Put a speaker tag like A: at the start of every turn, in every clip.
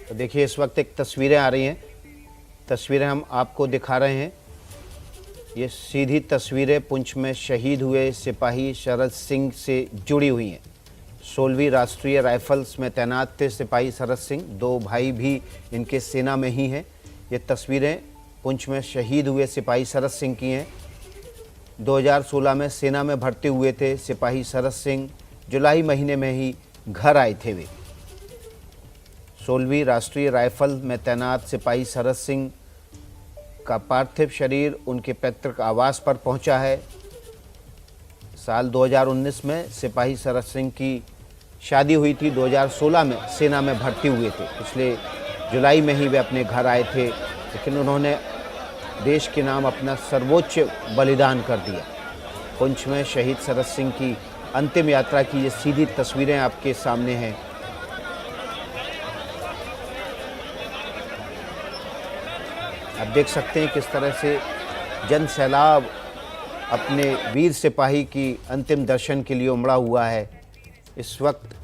A: तो देखिए इस वक्त एक तस्वीरें आ रही हैं, तस्वीरें हम आपको दिखा रहे हैं। ये सीधी तस्वीरें पुंछ में शहीद हुए सिपाही शरद सिंह से जुड़ी हुई हैं। 16वीं राष्ट्रीय राइफल्स में तैनात थे सिपाही शरद सिंह, दो भाई भी इनके सेना में ही हैं। ये तस्वीरें पुंछ में शहीद हुए सिपाही शरद सिंह की हैं। 2016 में सेना में भर्ती हुए थे सिपाही शरद सिंह, जुलाई महीने में ही घर आए थे वे। 16वीं राष्ट्रीय राइफल में तैनात सिपाही शरद सिंह का पार्थिव शरीर उनके पैतृक आवास पर पहुंचा है। साल 2019 में सिपाही शरद सिंह की शादी हुई थी, 2016 में सेना में भर्ती हुए थे। पिछले जुलाई में ही वे अपने घर आए थे, लेकिन उन्होंने देश के नाम अपना सर्वोच्च बलिदान कर दिया। पुंछ में शहीद शरद सिंह की अंतिम यात्रा की ये सीधी तस्वीरें आपके सामने हैं। आप देख सकते हैं किस तरह से जन सैलाब अपने वीर सिपाही की अंतिम दर्शन के लिए उमड़ा हुआ है। इस वक्त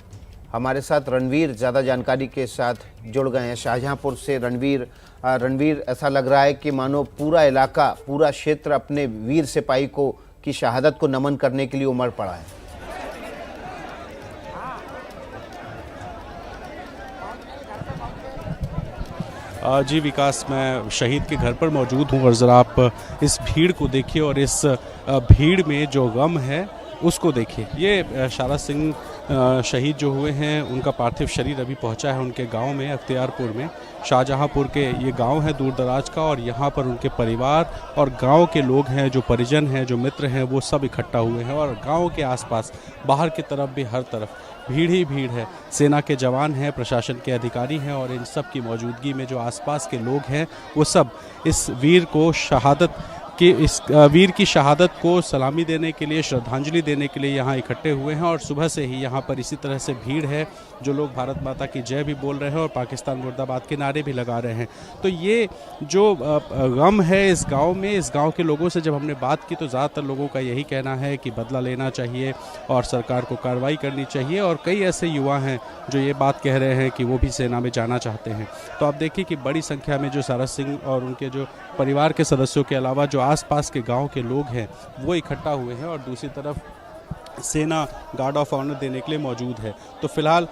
A: हमारे साथ रणवीर ज़्यादा जानकारी के साथ जुड़ गए हैं शाहजहांपुर से। रणवीर, ऐसा लग रहा है कि मानो पूरा इलाका, पूरा क्षेत्र अपने वीर सिपाही को की शहादत को नमन करने के लिए उमड़ पड़ा है।
B: जी विकास, मैं शहीद के घर पर मौजूद हूँ और ज़रा आप इस भीड़ को देखिए और इस भीड़ में जो गम है उसको देखिए। ये शरद सिंह शहीद जो हुए हैं उनका पार्थिव शरीर अभी पहुंचा है उनके गांव में, अख्तियारपुर में। शाहजहांपुर के ये गांव है दूर दराज का, और यहाँ पर उनके परिवार और गांव के लोग हैं, जो परिजन हैं, जो मित्र हैं, वो सब इकट्ठा हुए हैं। और गांव के आसपास बाहर की तरफ भी हर तरफ भीड़ ही भीड़ है। सेना के जवान हैं, प्रशासन के अधिकारी हैं, और इन सब की मौजूदगी में जो आसपास के लोग हैं वो सब इस वीर को शहादत कि इस वीर की शहादत को सलामी देने के लिए, श्रद्धांजलि देने के लिए यहाँ इकट्ठे हुए हैं। और सुबह से ही यहाँ पर इसी तरह से भीड़ है, जो लोग भारत माता की जय भी बोल रहे हैं और पाकिस्तान मुर्दाबाद के नारे भी लगा रहे हैं। तो ये जो गम है इस गांव में, इस गांव के लोगों से जब हमने बात की तो ज़्यादातर लोगों का यही कहना है कि बदला लेना चाहिए और सरकार को कार्रवाई करनी चाहिए। और कई ऐसे युवा हैं जो ये बात कह रहे हैं कि वो भी सेना में जाना चाहते हैं। तो आप देखिए कि बड़ी संख्या में जो शरद सिंह और उनके जो परिवार के सदस्यों के अलावा जो आसपास के गांव के लोग हैं वो इकट्ठा हुए हैं, और दूसरी तरफ सेना गार्ड ऑफ ऑनर देने के लिए मौजूद है। तो फिलहाल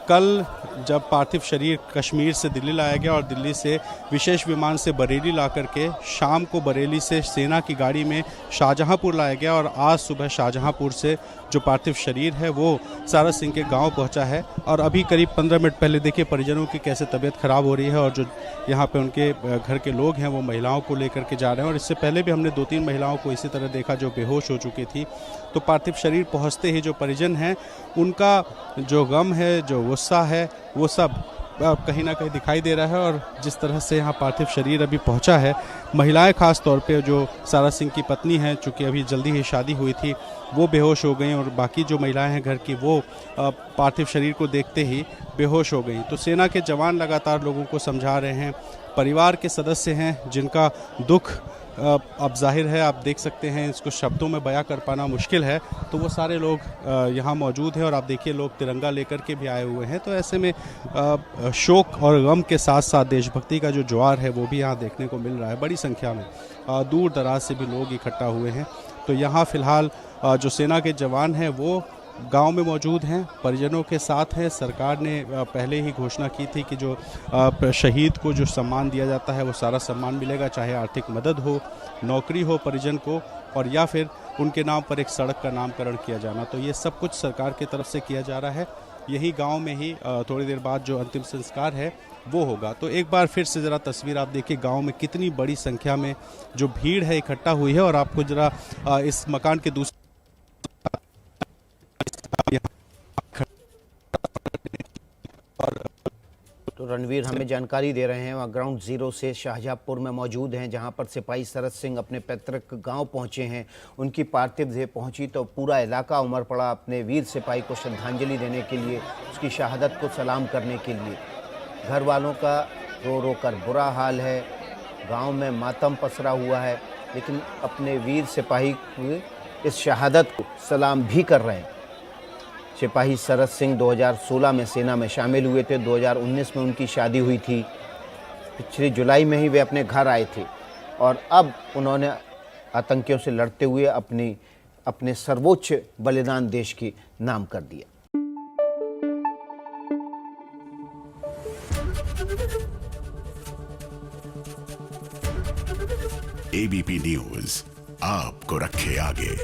B: कल जब पार्थिव शरीर कश्मीर से दिल्ली लाया गया और दिल्ली से विशेष विमान से बरेली ला करके शाम को बरेली से सेना की गाड़ी में शाहजहांपुर लाया गया, और आज सुबह शाहजहांपुर से जो पार्थिव शरीर है वो शरद सिंह के गांव पहुंचा है। और अभी करीब 15 मिनट पहले देखिए परिजनों की कैसे तबीयत खराब हो रही है, और जो यहाँ पे उनके घर के लोग हैं वो महिलाओं को लेकर के जा रहे हैं। और इससे पहले भी हमने 2-3 महिलाओं को इसी तरह देखा जो बेहोश हो चुकी थी। तो पार्थिव शरीर पहुँचते ही जो परिजन हैं उनका जो गम है, जो गुस्सा है, वो सब कहीं ना कहीं दिखाई दे रहा है। और जिस तरह से यहाँ पार्थिव शरीर अभी पहुँचा है, महिलाएं खास तौर पे जो शरद सिंह की पत्नी हैं, चूँकि अभी जल्दी ही शादी हुई थी, वो बेहोश हो गई, और बाकी जो महिलाएं हैं घर की वो पार्थिव शरीर को देखते ही बेहोश हो गई। तो सेना के जवान लगातार लोगों को समझा रहे हैं। परिवार के सदस्य हैं जिनका दुख अब जाहिर है, आप देख सकते हैं, इसको शब्दों में बयां कर पाना मुश्किल है। तो वो सारे लोग यहाँ मौजूद हैं, और आप देखिए लोग तिरंगा लेकर के भी आए हुए हैं। तो ऐसे में शोक और गम के साथ साथ देशभक्ति का जो ज्वार है वो भी यहाँ देखने को मिल रहा है। बड़ी संख्या में दूर दराज से भी लोग इकट्ठा हुए हैं। तो यहाँ फिलहाल जो सेना के जवान हैं वो गांव में मौजूद हैं, परिजनों के साथ हैं। सरकार ने पहले ही घोषणा की थी कि जो शहीद को जो सम्मान दिया जाता है वो सारा सम्मान मिलेगा, चाहे आर्थिक मदद हो, नौकरी हो परिजन को, और या फिर उनके नाम पर एक सड़क का नामकरण किया जाना। तो ये सब कुछ सरकार की तरफ से किया जा रहा है। यही गांव में ही थोड़ी देर बाद जो अंतिम संस्कार है वो होगा। तो एक बार फिर से ज़रा तस्वीर आप देखिए गांव में कितनी बड़ी संख्या में जो भीड़ है इकट्ठा हुई है। और आपको ज़रा इस मकान के दूसरे
A: तो रणवीर हमें जानकारी दे रहे हैं, वहाँ ग्राउंड जीरो से शाहजहांपुर में मौजूद हैं, जहाँ पर सिपाही शरद सिंह अपने पैतृक गांव पहुँचे हैं। उनकी पार्थिव देह पहुँची तो पूरा इलाका उमड़ पड़ा अपने वीर सिपाही को श्रद्धांजलि देने के लिए, उसकी शहादत को सलाम करने के लिए। घर वालों का रो रो कर बुरा हाल है, गांव में मातम पसरा हुआ है, लेकिन अपने वीर सिपाही की इस शहादत को सलाम भी कर रहे हैं। सिपाही शरद सिंह 2016 में सेना में शामिल हुए थे। 2019 में उनकी शादी हुई थी। पिछले जुलाई में ही वे अपने घर आए थे और अब उन्होंने आतंकियों से लड़ते हुए अपने सर्वोच्च बलिदान देश के नाम कर दिया।
C: एबीपी न्यूज आपको रखे आगे।